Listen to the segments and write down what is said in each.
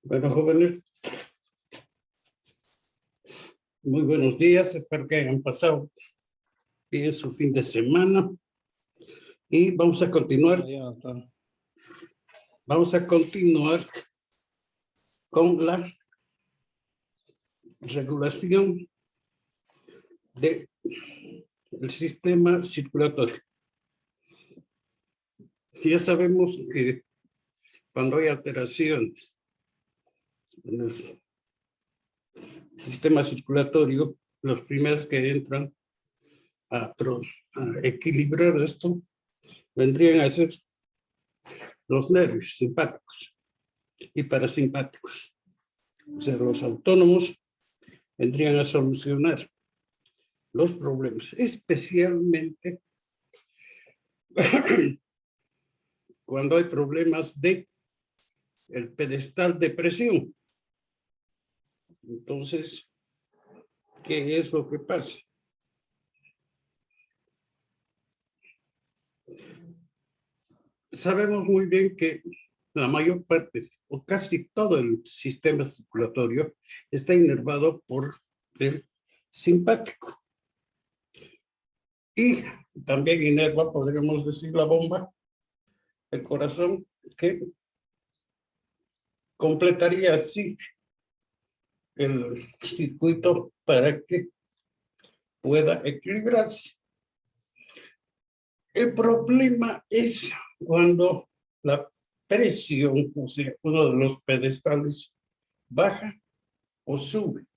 Bueno, jóvenes, muy buenos días. Espero que hayan pasado bien su fin de semana. Y vamos a continuar. Vamos a continuar con la regulación del sistema circulatorio. Ya sabemos que cuando hay alteraciones en el sistema circulatorio, los primeros que entran a equilibrar esto vendrían a ser los nervios simpáticos y parasimpáticos. O sea, los autónomos vendrían a solucionar los problemas, especialmente cuando hay problemas de el pedestal de presión. Entonces, ¿qué es lo que pasa? Sabemos muy bien que la mayor parte o casi todo el sistema circulatorio está inervado por el simpático. Y también inerva, podríamos decir, la bomba, el corazón, que completaría así el circuito para que pueda equilibrarse. El problema es cuando la presión, o sea, uno de los pedestales baja o sube.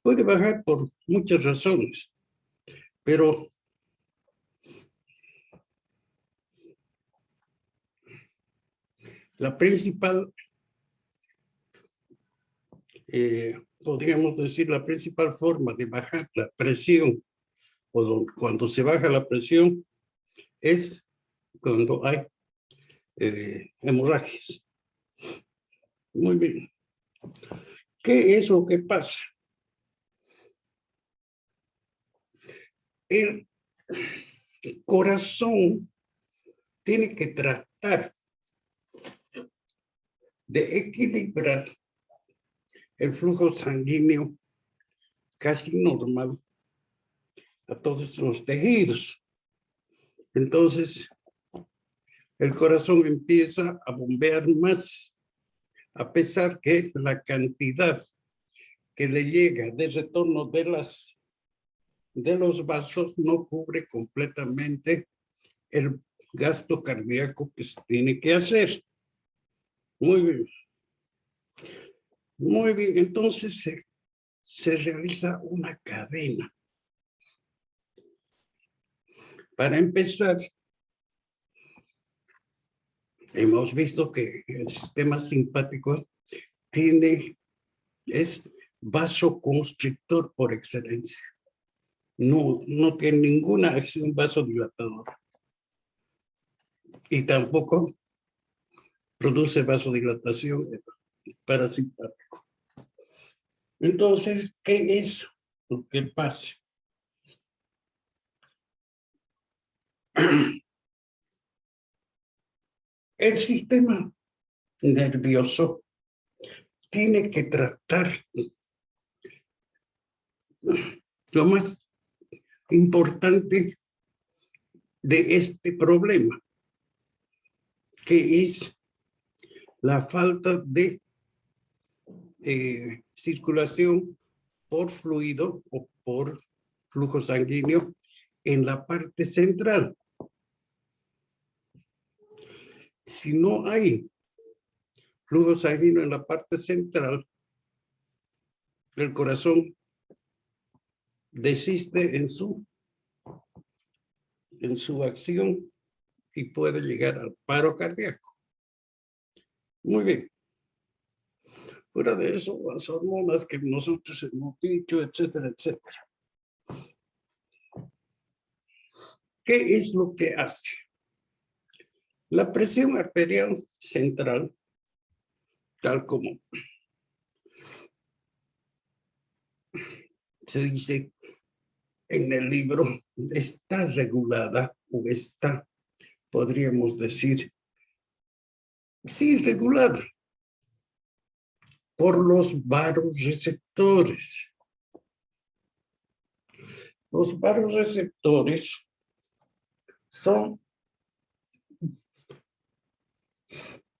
Puede bajar por muchas razones, pero la principal, podríamos decir, la principal forma de bajar la presión, o cuando se baja la presión, es cuando hay hemorragias. Muy bien. ¿Qué es lo que pasa? El corazón tiene que tratar de equilibrar el flujo sanguíneo casi normal a todos los tejidos. Entonces, el corazón empieza a bombear más, a pesar que la cantidad que le llega de retorno de los vasos no cubre completamente el gasto cardíaco que se tiene que hacer. Muy bien. Muy bien, entonces se realiza una cadena. Para empezar, hemos visto que el sistema simpático es vasoconstrictor por excelencia. No tiene ninguna acción vasodilatadora. Y tampoco produce vasodilatación parasimpático. Entonces, ¿qué es lo que pasa? El sistema nervioso tiene que tratar lo más importante de este problema, que es la falta de circulación por fluido o por flujo sanguíneo en la parte central. Si no hay flujo sanguíneo en la parte central, el corazón desiste en su acción y puede llegar al paro cardíaco. Muy bien. Fuera de eso, las hormonas que nosotros hemos dicho, etcétera, etcétera. ¿Qué es lo que hace? La presión arterial central, tal como se dice en el libro, está regulada o está, podríamos decir, sí, regular por los vasoreceptores. Los vasoreceptores son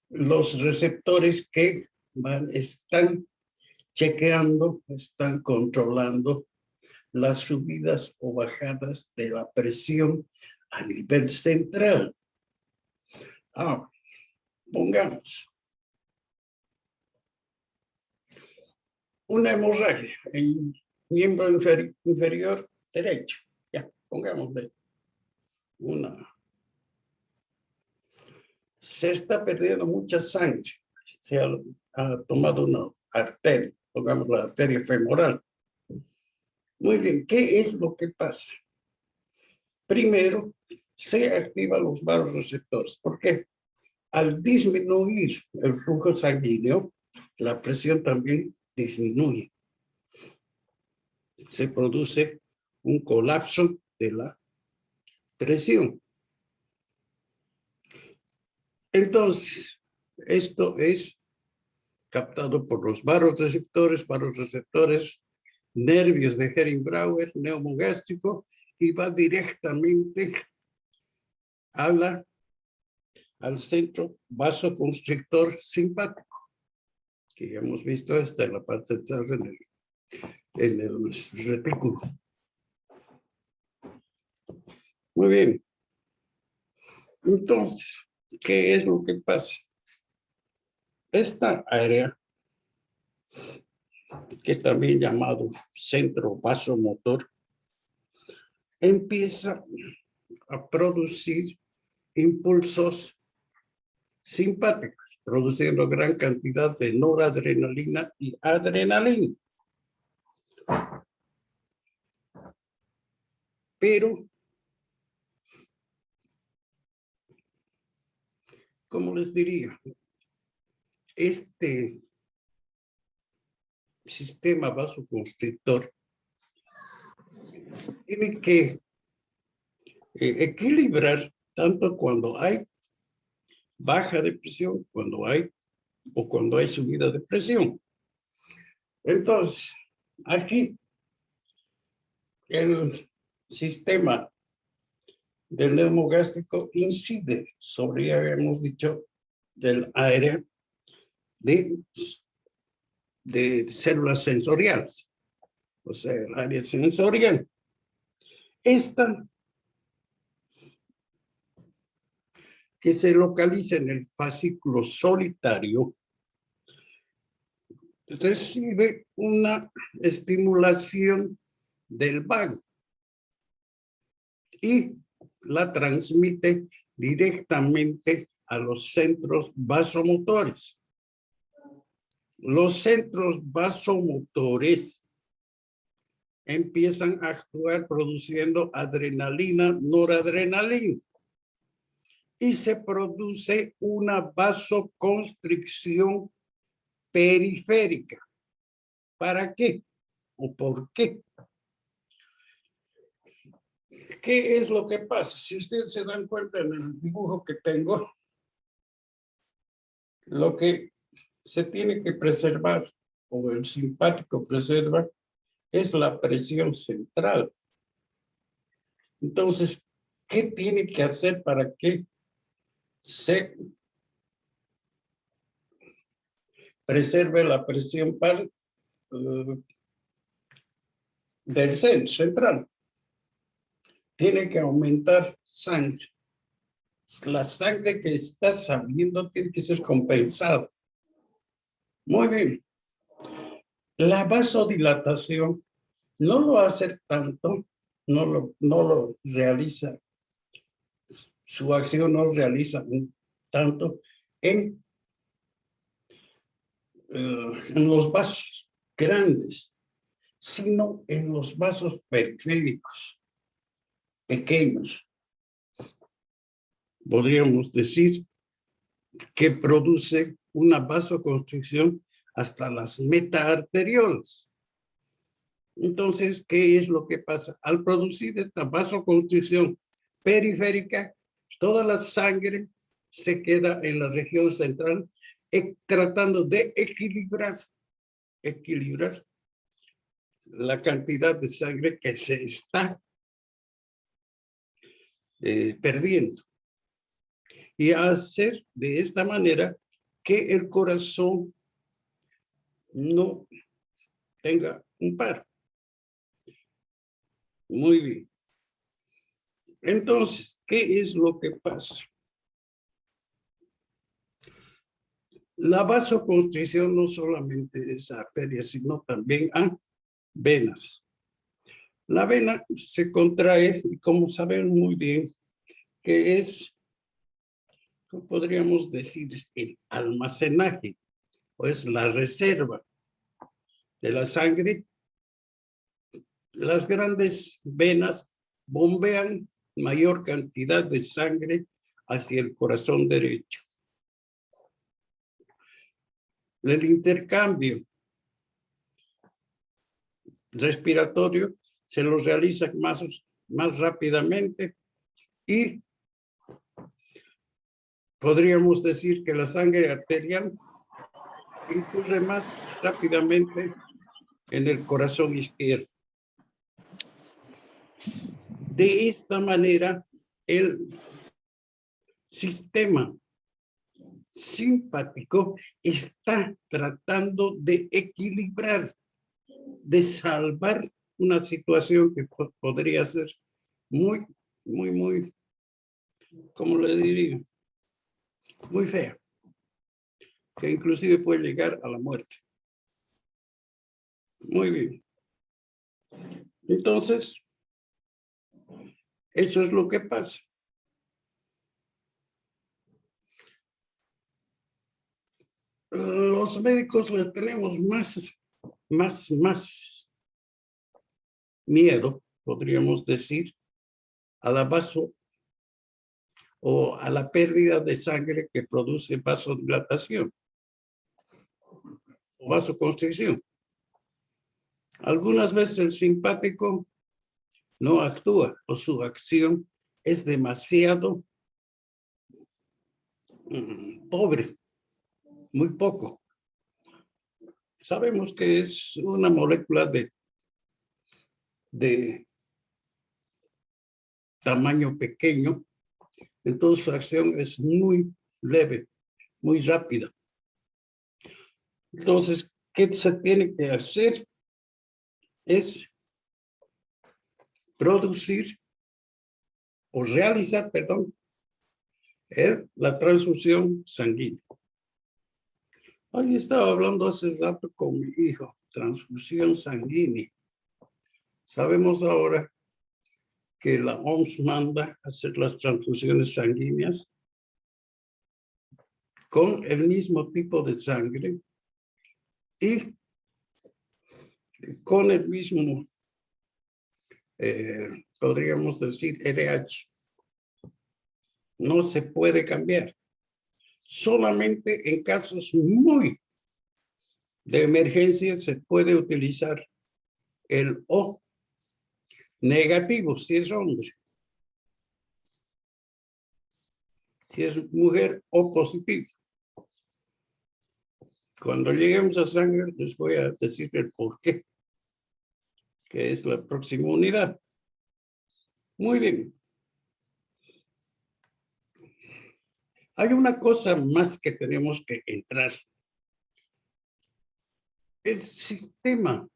los receptores que están chequeando, están controlando las subidas o bajadas de la presión a nivel central. Pongamos una hemorragia en miembro inferior derecho. Ya, pongámosle una. Se está perdiendo mucha sangre. Se ha tomado una arteria, pongamos la arteria femoral. Muy bien, ¿qué es lo que pasa? Primero, se activan los vasoreceptores. ¿Por qué? Al disminuir el flujo sanguíneo, la presión también disminuye. Se produce un colapso de la presión. Entonces, esto es captado por los vasoreceptores, nervios de Hering-Brauer, neumogástrico, y va directamente al centro vasoconstrictor simpático, que ya hemos visto está en la parte central en el retículo. Muy bien. Entonces, ¿qué es lo que pasa? Esta área, que es también llamado centro vasomotor, empieza a producir impulsos simpáticos, produciendo gran cantidad de noradrenalina y adrenalina. Pero, como les diría, este sistema vasoconstrictor tiene que equilibrar tanto cuando hay baja de presión, cuando hay subida de presión. Entonces, aquí el sistema del neumogástrico incide sobre, ya habíamos dicho, del área de células sensoriales, o sea, el área sensorial. Esta, que se localiza en el fascículo solitario, recibe una estimulación del vago y la transmite directamente a los centros vasomotores. Los centros vasomotores empiezan a actuar produciendo adrenalina, noradrenalina, y se produce una vasoconstricción periférica. ¿Para qué? ¿O por qué? ¿Qué es lo que pasa? Si ustedes se dan cuenta en el dibujo que tengo, lo que se tiene que preservar, o el simpático preserva, es la presión central. Entonces, ¿qué tiene que hacer para que se preserve la presión del centro central? Tiene que aumentar sangre. La sangre que está saliendo tiene que ser compensada. Muy bien. La vasodilatación no lo hace tanto, no lo realiza, su acción no realiza tanto en los vasos grandes, sino en los vasos periféricos, pequeños. Podríamos decir que produce una vasoconstricción hasta las metaarterioles. Entonces, ¿qué es lo que pasa? Al producir esta vasoconstricción periférica, toda la sangre se queda en la región central tratando de equilibrar la cantidad de sangre que se está perdiendo. Y hacer de esta manera que el corazón no tenga un paro. Muy bien. Entonces, ¿qué es lo que pasa? La vasoconstricción no solamente es arteria, sino también a venas. La vena se contrae, y como saben muy bien, que es, podríamos decir, el almacenaje, o es la reserva de la sangre. Las grandes venas bombean mayor cantidad de sangre hacia el corazón derecho. El intercambio respiratorio se lo realiza más rápidamente y podríamos decir que la sangre arterial incurre más rápidamente en el corazón izquierdo. De esta manera, el sistema simpático está tratando de equilibrar, de salvar una situación que podría ser muy, ¿cómo le diría? Muy fea, que inclusive puede llegar a la muerte. Muy bien. Entonces, eso es lo que pasa. Los médicos les tenemos más miedo, podríamos decir, a la o a la pérdida de sangre que produce vasodilatación o vasoconstricción. Algunas veces el simpático no actúa o su acción es demasiado pobre, muy poco. Sabemos que es una molécula de tamaño pequeño, entonces su acción es muy leve, muy rápida. Entonces, ¿qué se tiene que hacer? Es producir o realizar, perdón, la transfusión sanguínea. Hoy estaba hablando hace rato con mi hijo, transfusión sanguínea. Sabemos ahora que la OMS manda hacer las transfusiones sanguíneas con el mismo tipo de sangre y con el mismo, podríamos decir, RH. No se puede cambiar. Solamente en casos muy de emergencia se puede utilizar el O negativo, si es hombre. Si es mujer, O positivo. Cuando lleguemos a sangre, les voy a decir el por qué, que es la próxima unidad. Muy bien. Hay una cosa más que tenemos que entrar. El sistema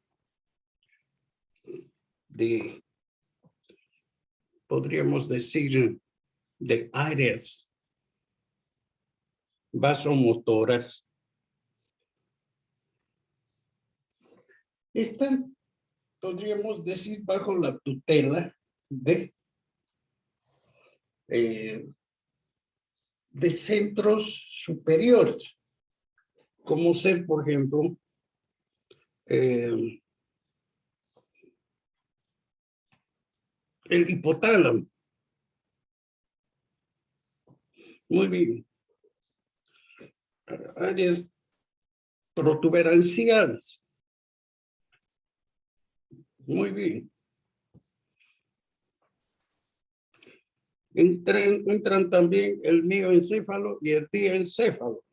de, podríamos decir, de áreas vasomotoras están, podríamos decir, bajo la tutela de centros superiores, como ser, por ejemplo, el hipotálamo. Muy bien. Áreas protuberanciales. Muy bien. Entran también el mioencéfalo y el diencéfalo.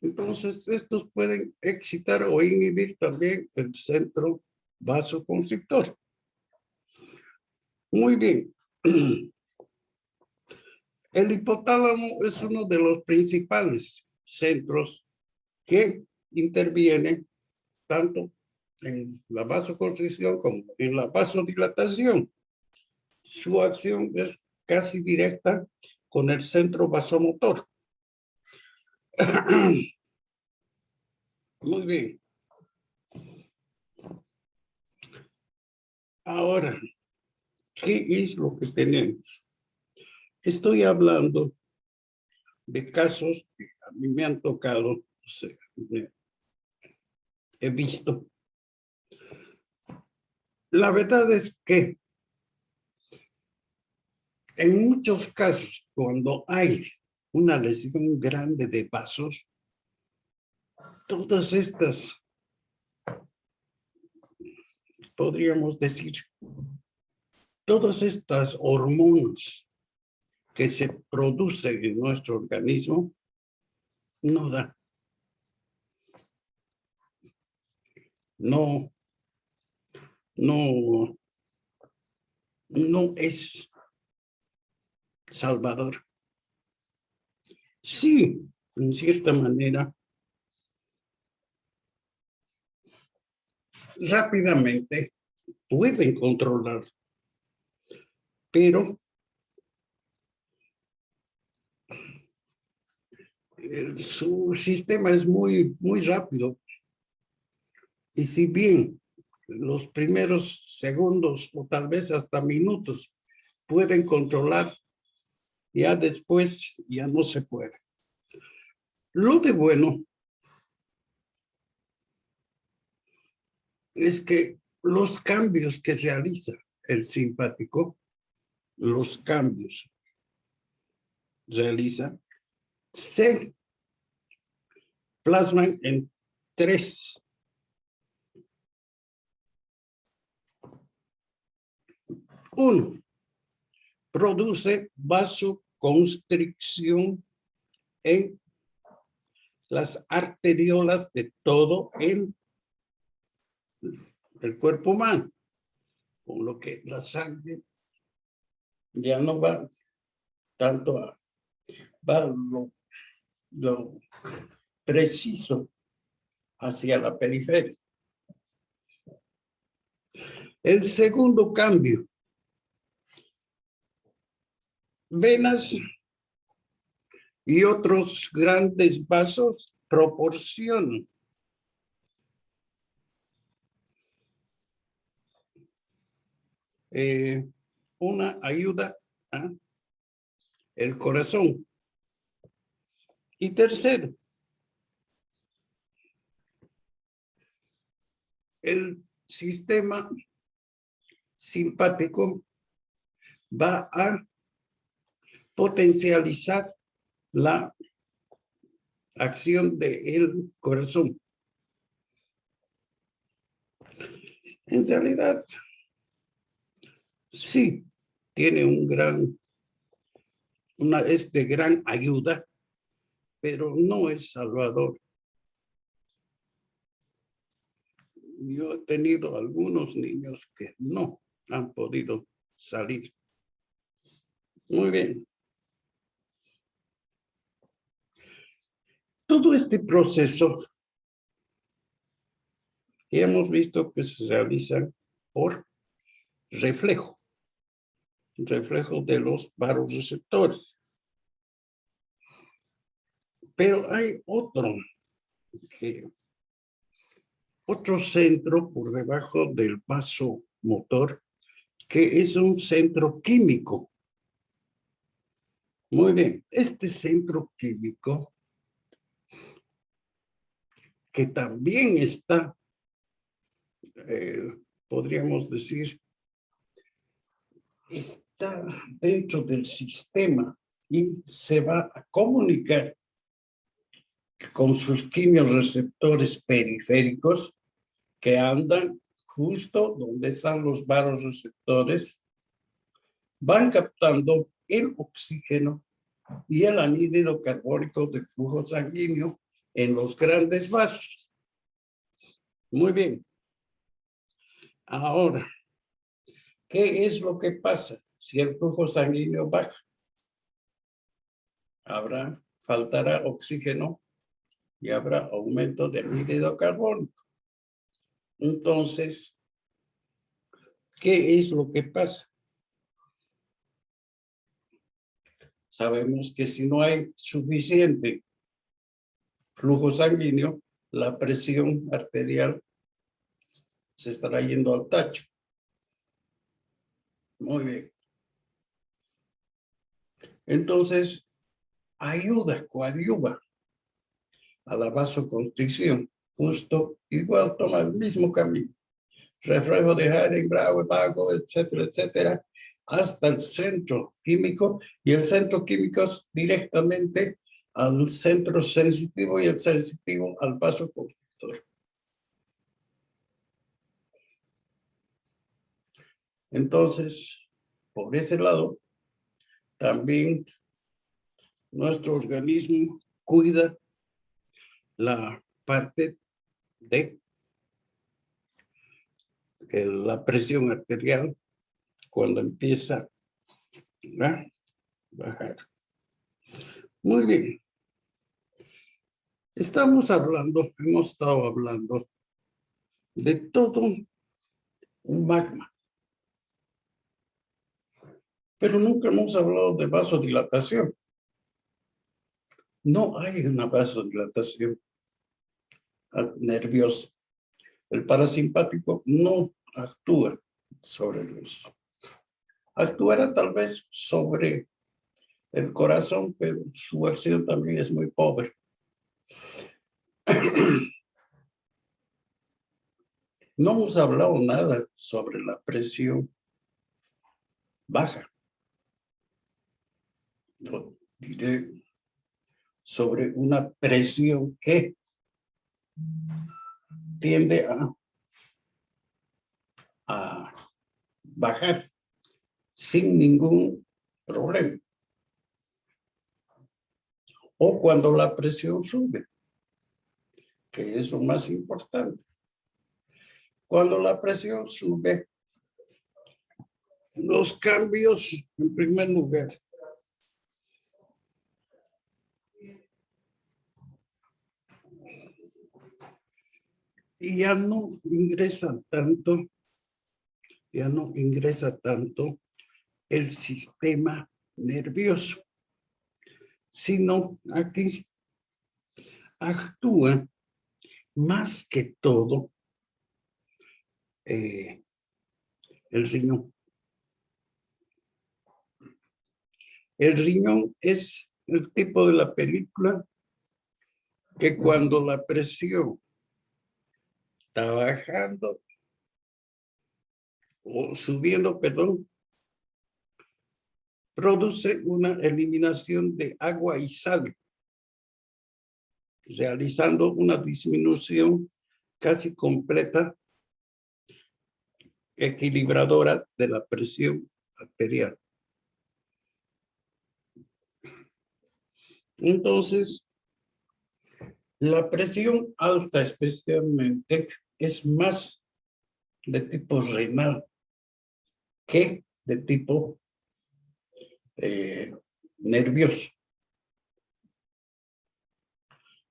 Entonces, estos pueden excitar o inhibir también el centro vasoconstrictor. Muy bien. El hipotálamo es uno de los principales centros que intervienen tanto en la vasoconstricción como en la vasodilatación. Su acción es casi directa con el centro vasomotor. Muy bien. Ahora, ¿qué es lo que tenemos? Estoy hablando de casos que a mí me han tocado, o sea, he visto. La verdad es que en muchos casos, cuando hay una lesión grande de vasos, todas estas, podríamos decir, todas estas hormonas que se producen en nuestro organismo, no da. No es salvador. Sí, en cierta manera, rápidamente pueden controlar, pero su sistema es muy rápido. Y si bien los primeros segundos o tal vez hasta minutos pueden controlar, ya después ya no se puede. Lo de bueno es que los cambios que realiza el simpático, los cambios realiza, se plasman en tres. Uno, produce vasoconstricción en las arteriolas de todo el cuerpo humano, con lo que la sangre ya no va tanto a, va lo preciso hacia la periferia. El segundo cambio, venas y otros grandes vasos proporcionan una ayuda al corazón. Y tercero, el sistema simpático va a potencializar la acción del corazón. En realidad, sí, tiene es de gran ayuda, pero no es salvador. Yo he tenido algunos niños que no han podido salir. Muy bien. Todo este proceso hemos visto que se realiza por reflejo de los vasoreceptores. Pero hay otro centro por debajo del vasomotor, que es un centro químico. Muy bien, este centro químico, que también está, podríamos decir, está dentro del sistema y se va a comunicar con sus quimiorreceptores periféricos que andan justo donde están los vasoreceptores van captando el oxígeno y el anhídrido carbónico del flujo sanguíneo en los grandes vasos. Muy bien. Ahora, ¿qué es lo que pasa si el flujo sanguíneo baja? Faltará oxígeno y habrá aumento del anhídrido carbónico. Entonces, ¿qué es lo que pasa? Sabemos que si no hay suficiente flujo sanguíneo, la presión arterial se estará yendo al tacho. Muy bien. Entonces, coadyuva a la vasoconstricción. Justo igual toma el mismo camino. Reflejo de Haring-Brauer, vago, etcétera, etcétera, hasta el centro químico, y el centro químico es directamente al centro sensitivo y el sensitivo al vasoconstrictor. Entonces, por ese lado, también nuestro organismo cuida la parte de la presión arterial cuando empieza a bajar. Muy bien. Hemos estado hablando de todo un magma. Pero nunca hemos hablado de vasodilatación. No hay una vasodilatación nerviosa. El parasimpático no actúa sobre los. Actuará tal vez sobre el corazón, pero su acción también es muy pobre. No hemos hablado nada sobre la presión baja. Lo diré sobre una presión que tiende a bajar sin ningún problema. O cuando la presión sube, que es lo más importante. Cuando la presión sube, los cambios, en primer lugar, ya no ingresa tanto el sistema nervioso, sino aquí actúa más que todo el riñón. El riñón es el tipo de la película que cuando la presión está bajando o subiendo, perdón, produce una eliminación de agua y sal, realizando una disminución casi completa, equilibradora de la presión arterial. Entonces, la presión alta especialmente es más de tipo renal que de tipo nervioso.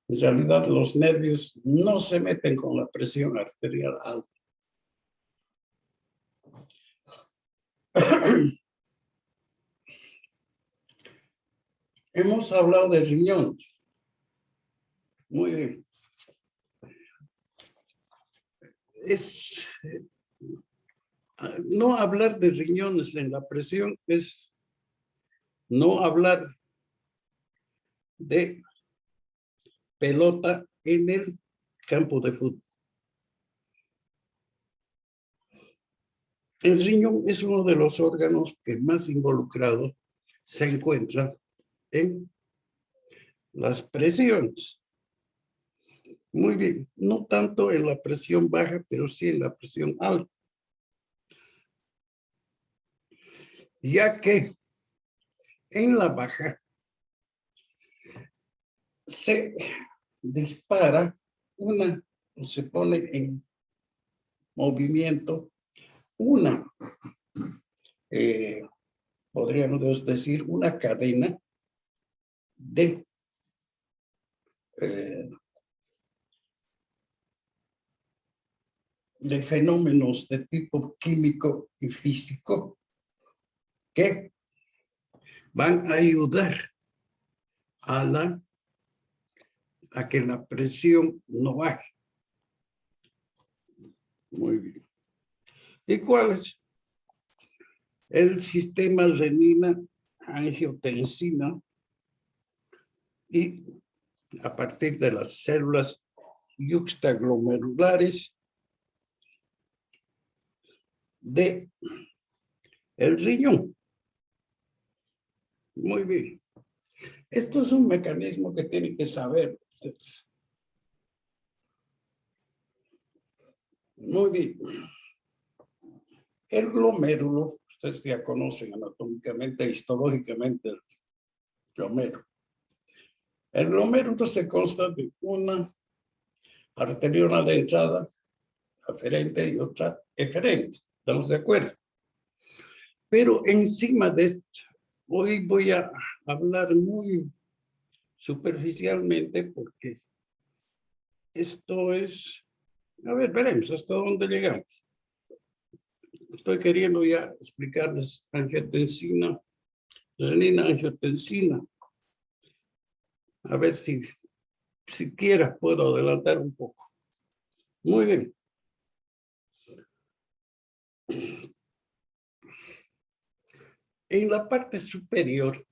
En realidad, los nervios no se meten con la presión arterial alta. Hemos hablado de riñones. Muy bien. No hablar de riñones en la presión es no hablar de pelota en el campo de fútbol. El riñón es uno de los órganos que más involucrado se encuentra en las presiones. Muy bien, no tanto en la presión baja, pero sí en la presión alta. ya que en la baja se dispara o se pone en movimiento una, podríamos decir, una cadena de fenómenos de tipo químico y físico que van a ayudar a que la presión no baje. Muy bien. ¿Y cuál es? El sistema renina-angiotensina, y a partir de las células yuxtaglomerulares de el riñón. Muy bien. Esto es un mecanismo que tienen que saber ustedes. Muy bien. El glomérulo, ustedes ya conocen anatómicamente e histológicamente el glomérulo. El glomérulo se consta de una arteriola de entrada aferente y otra eferente. ¿Estamos de acuerdo? Pero encima de esto, hoy voy a hablar muy superficialmente porque esto es, a ver, veremos hasta dónde llegamos. Estoy queriendo ya explicarles angiotensina, renina, angiotensina. A ver si siquiera puedo adelantar un poco. Muy bien. En la parte superior,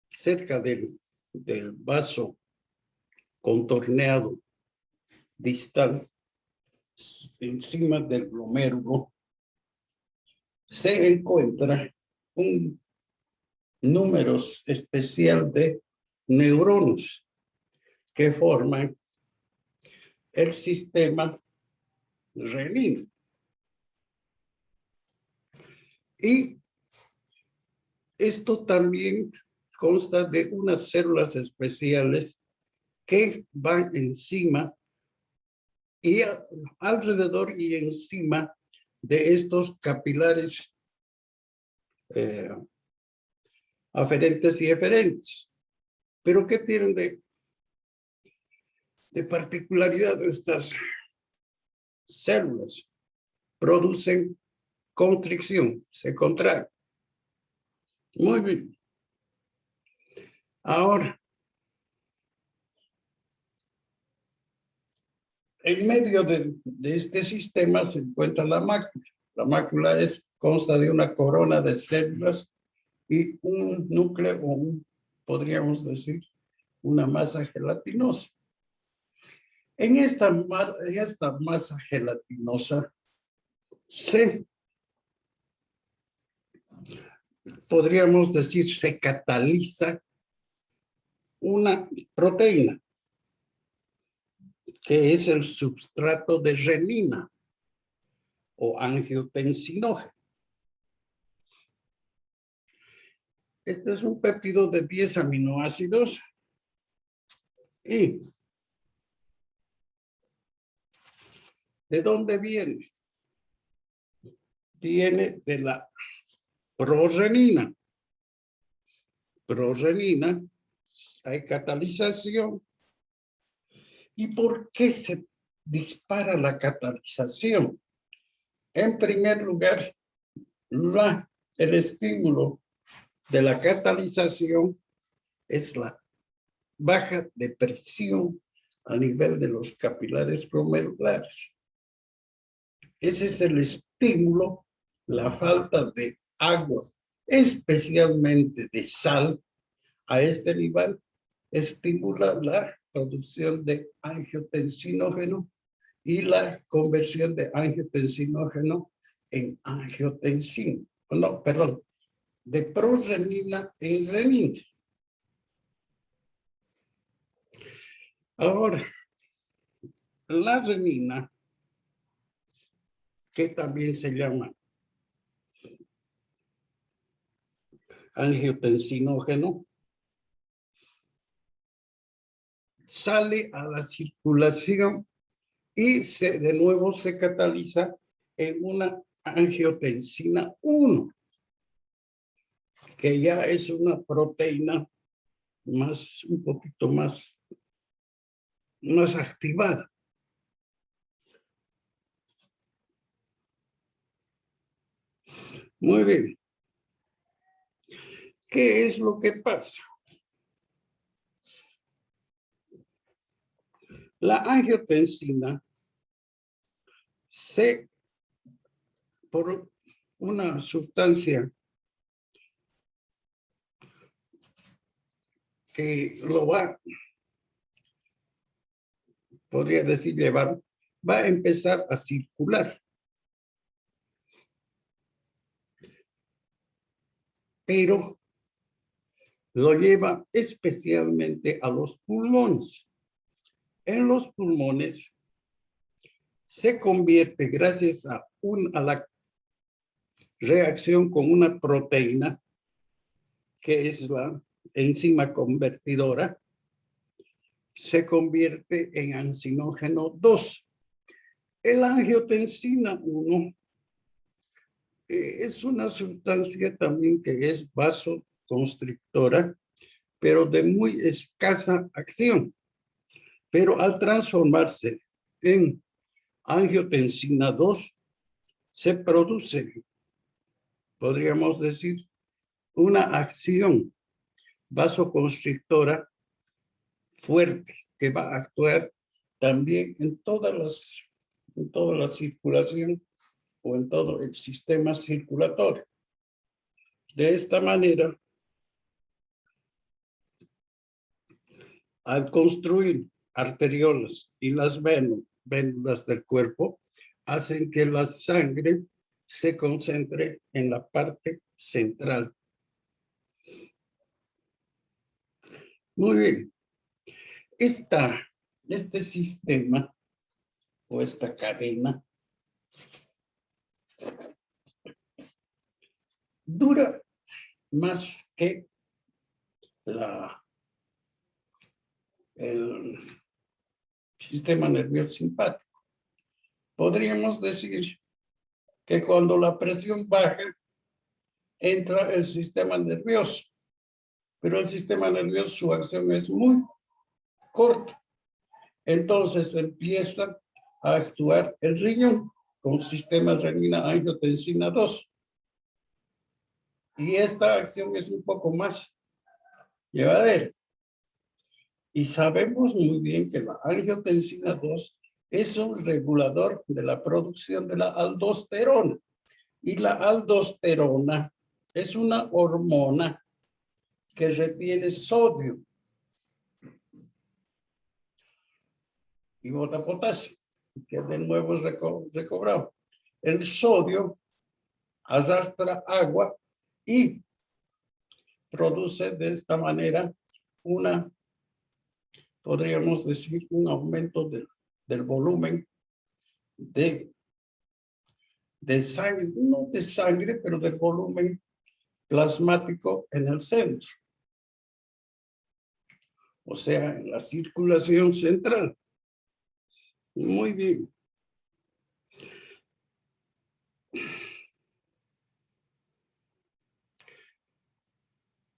cerca del vaso contorneado distal, encima del glomérulo, se encuentra un número especial de neuronas que forman el sistema renino. Y esto también consta de unas células especiales que van encima y alrededor y encima de estos capilares aferentes y eferentes. Pero ¿qué tienen de particularidad estas células? Producen constricción, se contraen. Muy bien. Ahora, en medio de este sistema se encuentra la mácula. La mácula consta de una corona de células y un núcleo, podríamos decir, una masa gelatinosa. En esta masa gelatinosa podríamos decir, se cataliza una proteína, que es el substrato de renina o angiotensinógeno. Este es un péptido de 10 aminoácidos y ¿de dónde viene? Viene de la prorenina. Prorenina, hay catalización. ¿Y por qué se dispara la catalización? En primer lugar, el estímulo de la catalización es la baja de presión a nivel de los capilares glomerulares. Ese es el estímulo, la falta de agua, especialmente de sal, a este nivel estimula la producción de angiotensinógeno y la conversión de angiotensinógeno en angiotensina. No, perdón, de prorenina en renina. Ahora, la renina, que también se llama angiotensinógeno, sale a la circulación y de nuevo se cataliza en una angiotensina 1, que ya es una proteína un poquito más activada. Muy bien. ¿Qué es lo que pasa? La angiotensina por una sustancia que lo podría decir va a empezar a circular. Pero lo lleva especialmente a los pulmones. En los pulmones se convierte gracias a la reacción con una proteína que es la enzima convertidora, se convierte en ansinógeno 2. El angiotensina 1 es una sustancia también que es vasoconstrictora, pero de muy escasa acción. Pero al transformarse en angiotensina 2, se produce, podríamos decir, una acción vasoconstrictora fuerte que va a actuar también en toda la circulación o en todo el sistema circulatorio. De esta manera, al construir arteriolas y las vénulas del cuerpo, hacen que la sangre se concentre en la parte central. Muy bien. Este sistema o esta cadena dura más que el sistema nervioso simpático. Podríamos decir que cuando la presión baja, entra el sistema nervioso, pero el sistema nervioso, su acción es muy corta. Entonces empieza a actuar el riñón con sistema renina-angiotensina 2. Y esta acción es un poco más llevadera. Y sabemos muy bien que la angiotensina 2 es un regulador de la producción de la aldosterona. Y la aldosterona es una hormona que retiene sodio y bota potasio, que de nuevo es recobrado. El sodio arrastra agua y produce de esta manera podríamos decir, un aumento del volumen de sangre, no de sangre, pero del volumen plasmático en el centro. O sea, en la circulación central. Muy bien.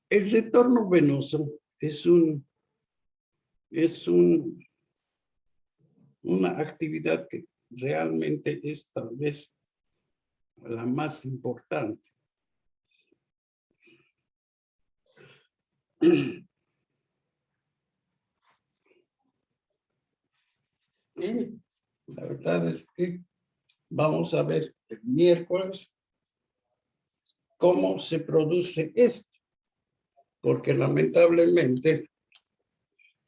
El retorno venoso es una actividad que realmente es tal vez la más importante. Y la verdad es que vamos a ver el miércoles cómo se produce esto, porque lamentablemente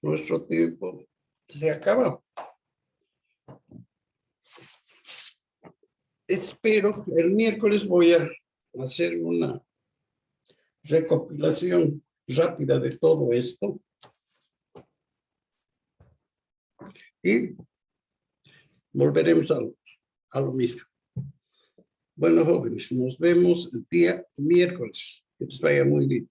nuestro tiempo se acaba. Espero, el miércoles voy a hacer una recopilación rápida de todo esto y volveremos a lo mismo. Bueno, jóvenes, nos vemos el día miércoles. Que les vaya muy bien.